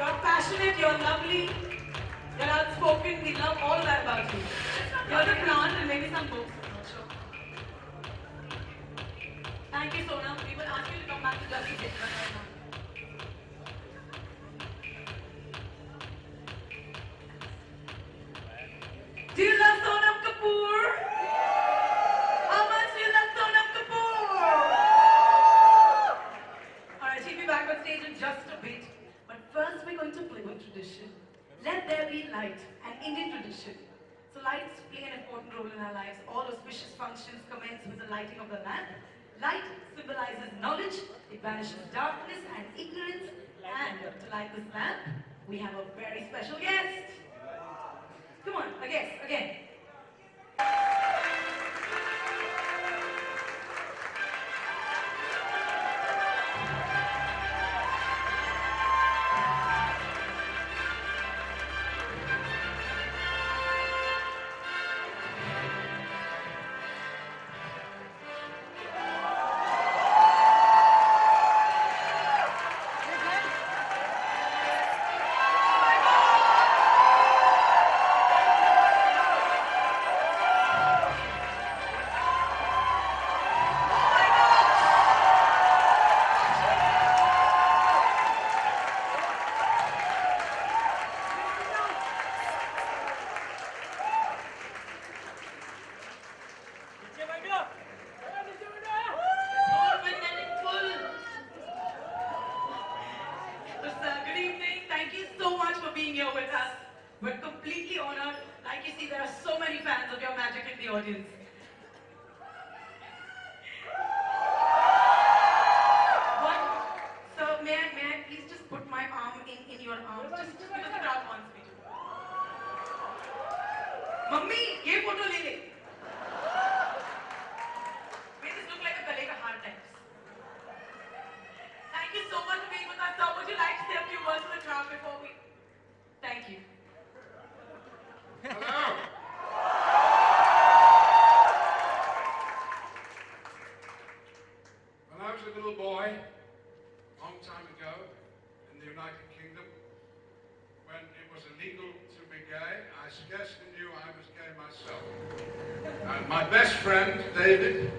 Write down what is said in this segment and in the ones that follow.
You're passionate, you're lovely, you're outspoken. We love all that about you. You're the plant and maybe some books. I'm not sure. Thank you, Sonam. We will ask you to come back to just a bit right now. Do you love Sonam Kapoor? How much do you love Sonam Kapoor? Alright, she'll be back on stage in just a bit. But first we're going to play with tradition. Let there be light, an Indian tradition. So lights play an important role in our lives. All auspicious functions commence with the lighting of the lamp. Light symbolizes knowledge, it banishes darkness and ignorance. And to light this lamp, we have a very special guest. Come on, a guest, again. We're completely honored. Like you see, there are so many fans of your magic in the audience. So may I please just put my arm in your arm, just because the crowd wants me to. Mummy, ye photo le le. May this look like a gale ka hard times. Thank you so much for being with us. Now, would you like to say a few words to the crowd before we? Thank you. Hello. When I was a little boy, a long time ago, in the United Kingdom, when it was illegal to be gay, I scarcely knew I was gay myself. And my best friend, David,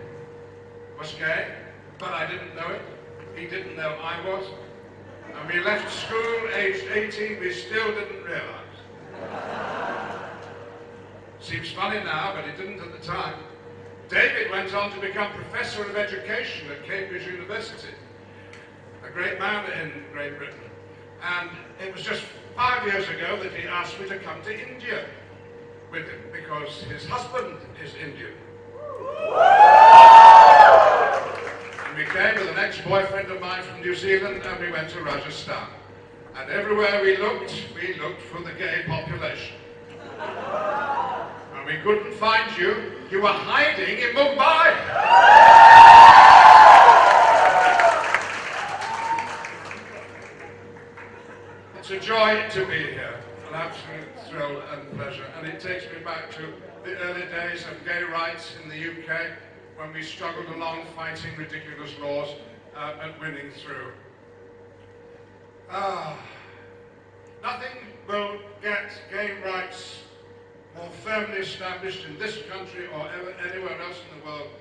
was gay, but I didn't know it. He didn't know I was. And we left school aged 18, we still didn't realize. Seems funny now, but it didn't at the time. David went on to become Professor of Education at Cambridge University, a great man in Great Britain. And it was just 5 years ago that he asked me to come to India with him, because his husband is Indian. And we came with an ex-boyfriend of mine from New Zealand, and we went to Rajasthan. And everywhere we looked for the gay population. And we couldn't find you. You were hiding in Mumbai. It's a joy to be here, an absolute thrill and pleasure. And it takes me back to the early days of gay rights in the UK, when we struggled along fighting ridiculous laws and winning through. Nothing will get gay rights more firmly established in this country or anywhere else in the world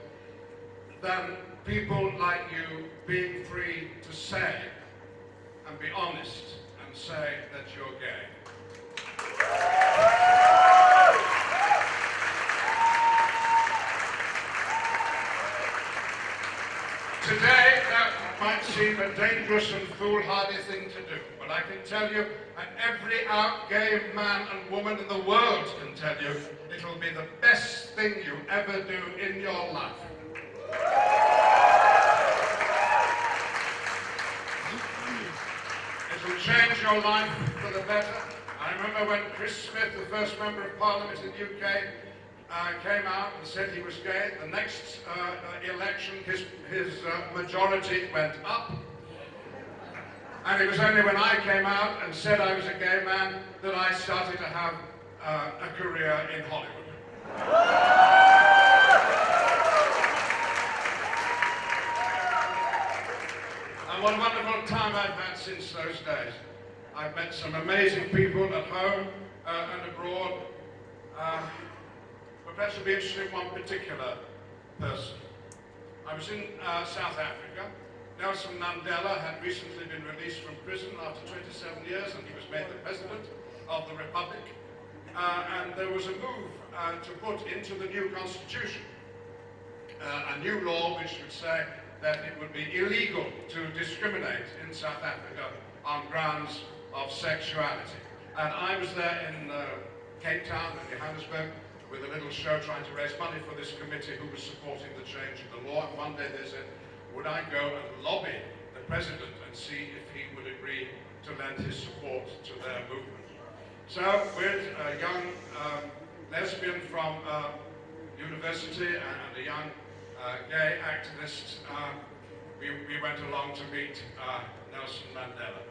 than people like you being free to say and be honest and say that you're gay. Today, that might seem a dangerous and foolhardy thing to do, but I can tell you, and every out gay man and woman in the world can tell you, it'll be the best thing you ever do in your life. It'll change your life for the better. I remember when Chris Smith, the first member of Parliament in the UK, came out and said he was gay. The next election, his majority went up. And it was only when I came out and said I was a gay man that I started to have a career in Hollywood. And what a wonderful time I've had since those days. I've met some amazing people at home and abroad. But perhaps I'll be interested in one particular person. I was in South Africa. Nelson Mandela had recently been released from prison after 27 years, and he was made the president of the Republic. And there was a move to put into the new constitution a new law which would say that it would be illegal to discriminate in South Africa on grounds of sexuality. And I was there in Cape Town and Johannesburg with a little show trying to raise money for this committee who was supporting the change in the law. And one day they said, would I go and lobby the president and see if he would agree to lend his support to their movement? So with a young lesbian from university and a young gay activist, we went along to meet Nelson Mandela.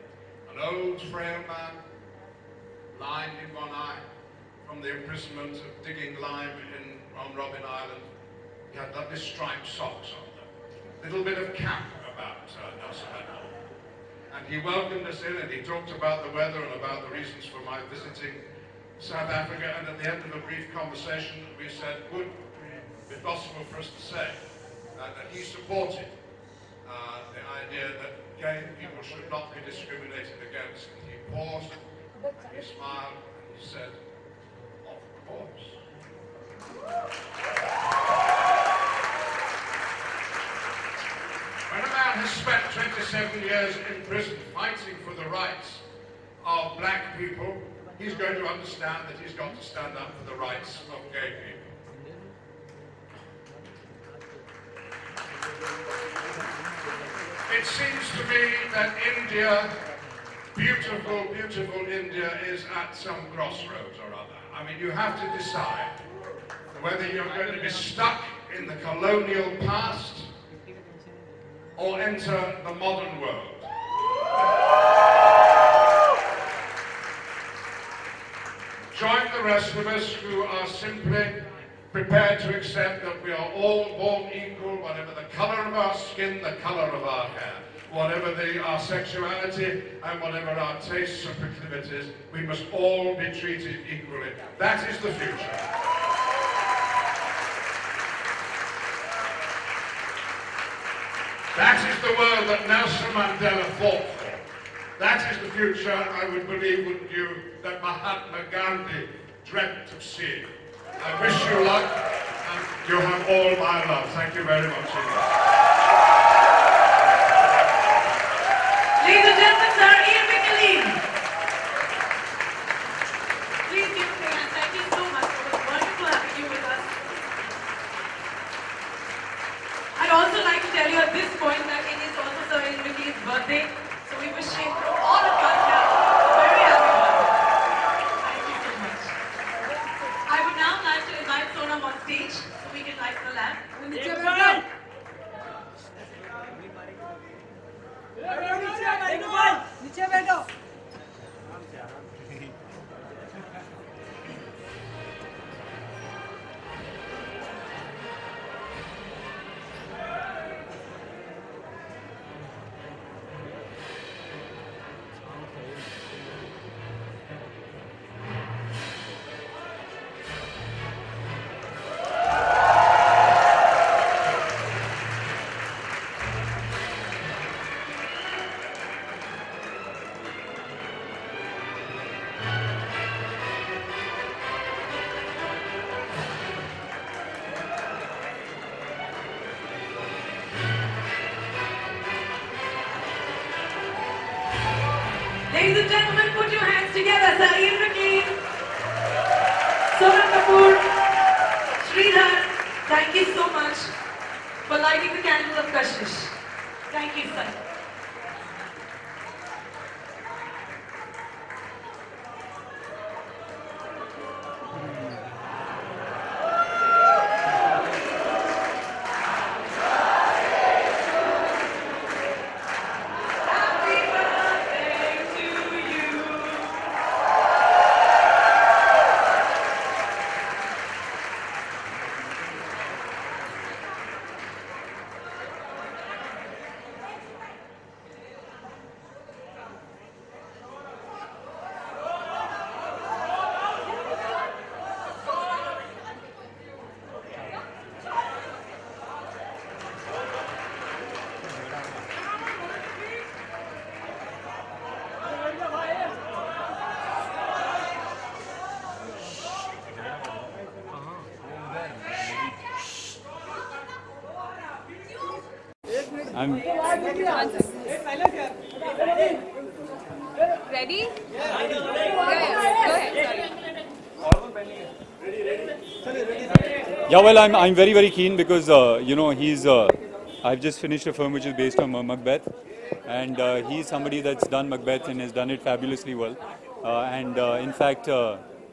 An old, frail man, blind in one eye, from the imprisonment of digging lime on Robben Island. He had lovely striped socks on them. Little bit of camp about Nelson Mandela. And he welcomed us in, and he talked about the weather and about the reasons for my visiting South Africa. And at the end of a brief conversation, we said, would it be possible for us to say that he supported the idea that gay people should not be discriminated against. And he paused, he smiled, and he said, of course. When a man has spent 27 years in prison fighting for the rights of black people, he's going to understand that he's got to stand up for the rights of gay people. It seems to me that India, beautiful, beautiful India, is at some crossroads or other. I mean, you have to decide whether you're going to be stuck in the colonial past or enter the modern world. Join the rest of us who are simply prepared to accept that we are all born equal, whatever the color of our skin, the color of our hair, whatever our sexuality, and whatever our tastes and proclivities, we must all be treated equally. That is the future. That is the world that Nelson Mandela fought for. That is the future, I would believe, wouldn't you, that Mahatma Gandhi dreamt of seeing. I wish you luck, and you have all my love. Thank you very much. Ladies and gentlemen, Sir Ian McAleen. Please give me a hand. Thank you so much. It was wonderful having you with us. I'd also like to tell you at this point that it is also Sir Ian McAleen's birthday, so we wish him from all of us here a very happy birthday. Thank you so much. I would now like to invite Sonam on stage so we can light the lamp. नीचे बैठो Ladies and gentlemen, put your hands together. Sir Ian McAleen, Sonam Kapoor, Sridhar, thank you so much for lighting the candle of Kashish. Thank you, sir. I'm Ready? Yeah. Go ahead. Sorry. yeah. Well, I'm very keen because you know he's. I've just finished a film which is based on Macbeth, and he's somebody that's done Macbeth and has done it fabulously well. In fact,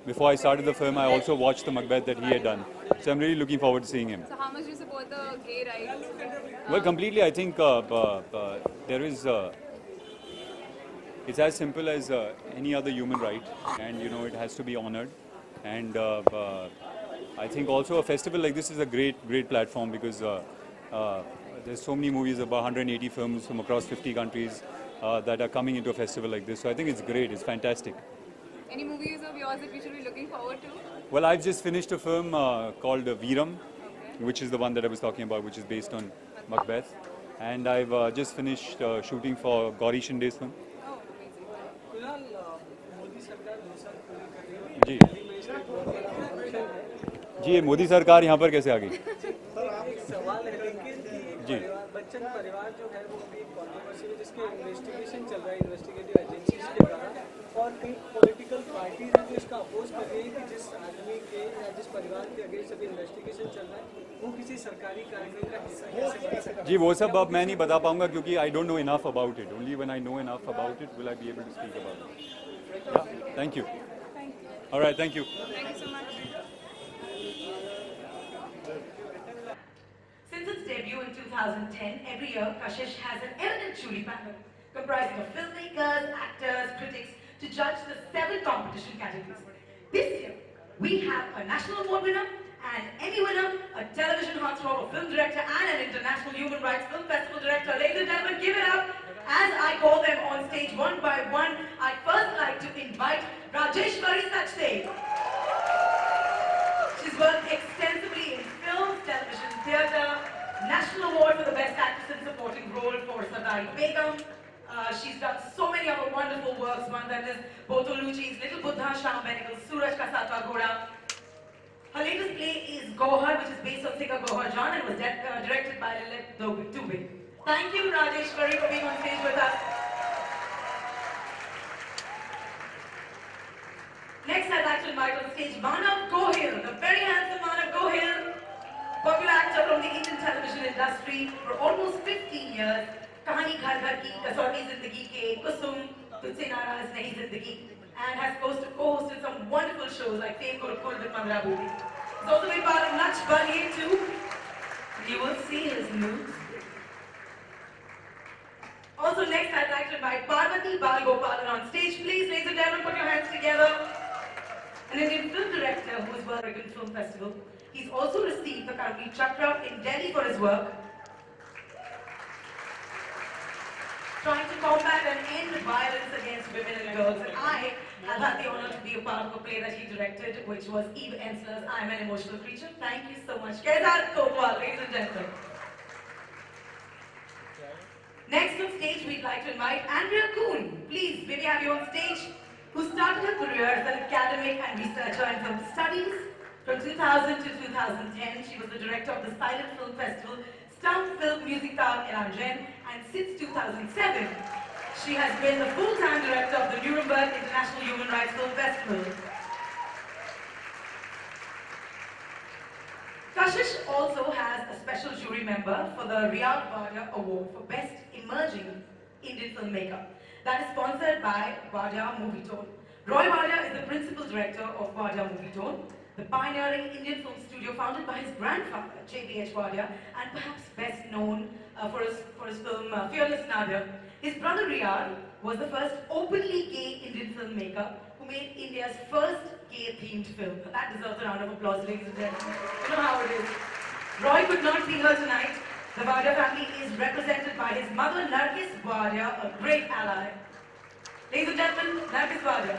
before I started the film, I also watched the Macbeth that he had done. So I'm really looking forward to seeing him. So how much do you support the gay rights? Well, completely. I think there is. It's as simple as any other human right, and you know it has to be honored. And I think also a festival like this is a great platform because there's so many movies, about 180 films from across 50 countries that are coming into a festival like this. So I think it's great. It's fantastic. Any movies of yours that we should be looking forward to? Well, I've just finished a film called Veeram, which is the one that I was talking about, which is based on Macbeth. And I've just finished shooting for Gauri Shinde's film. Oh, amazing. जी जी ये मोदी सरकार यहाँ पर कैसे आ गई जी बच्चन परिवार जो है वो अभी कॉन्ट्रोवर्सी में जिसके इन्वेस्टिगेशन चल रहा है इन्वेस्टिगेटिव एजेंसीज के द्वारा और कई पॉलिटिकल पार्टीज हैं जो इसका अपोज कर रही है कि जिस आदमी के या जिस परिवार के अगेंस्ट अभी इन्वेस्टिगेशन चल रहा है वो किसी सरकारी कार्यक्रम का हिस्सा कैसे बन सकता है जी वो सब अब मैं नहीं बता पाऊंगा क्योंकि I don't know enough about it only when I know enough about it will I be able to speak about it thank you alright thank you Thank you so much. Since its debut in 2010, every year Kashish has an eminent jury panel comprising of filmmakers, actors, critics to judge the 7 competition categories. This year, we have a national award winner, an Emmy winner, a television heartthrob, a film director, and an international human rights film festival director. Ladies and gentlemen, give it up as I call them on stage one by one. I'd first like to invite Rajeshwari Sachdev. She's worked extensively in films, television, theatre, National Award for the Best Actress in Supporting Role for Sadai Begum. She's done so many other wonderful works. One of them is Botoluchi's Little Buddha, Sham Benegal, Suraj Ka Satwa Ghoda. Her latest play is Gohar, which is based on Sikha Gohar Jan and was directed by Lilith Dubey. Thank you, Rajeshwari, for being on stage with us. Next, I'd like to invite on stage Manav Gohil, the very handsome Manav Gohil, popular actor from the Indian television industry for almost 15 years. Kahani Ghar Ghar Ki, Kasauti Zindagi Ke, Kusum, Tujhse Naraz Nahi Zindagi, and has co-hosted some wonderful shows like Fame Gurukul with Mandra Bhuti. He's also been part of Nach Baniye too. You will see his moves. Also next, I'd like to invite Parvati Balgopalan on stage. Please, ladies and gentlemen, put your hands together. An Indian film director who has worked at American Film Festival. He's also received the Karmi Chakra in Delhi for his work, trying to combat and end violence against women and girls. And I have had the honor to be a part of a play that he directed, which was Eve Ensler's I'm an Emotional Creature. Thank you so much. Kedar Kotwal, ladies and gentlemen. Next on stage, we'd like to invite Andrea Kuhn. Please, may we have you on stage, who started her career as an academic and researcher in film studies. From 2000 to 2010, she was the director of the Silent Film Festival, Stump Film Music Tag Inaugration, and since 2007, she has been the full-time director of the Nuremberg International Human Rights Film Festival. Kashish also has a special jury member for the Riyad Wadia Award for Best Emerging Indian Filmmaker. That is sponsored by Wadia Movietone. Roy Wadia is the principal director of Wadia Movietone, the pioneering Indian film studio founded by his grandfather, J.B.H. Wadia, and perhaps best known for his film Fearless Nadir. His brother Riyad was the first openly gay Indian filmmaker who made India's first gay-themed film. That deserves a round of applause, ladies and gentlemen. You know how it is. Roy could not be here tonight. The Wadia family is represented by his mother, Nargis Wadia, a great ally. Ladies and gentlemen, Nargis Wadia.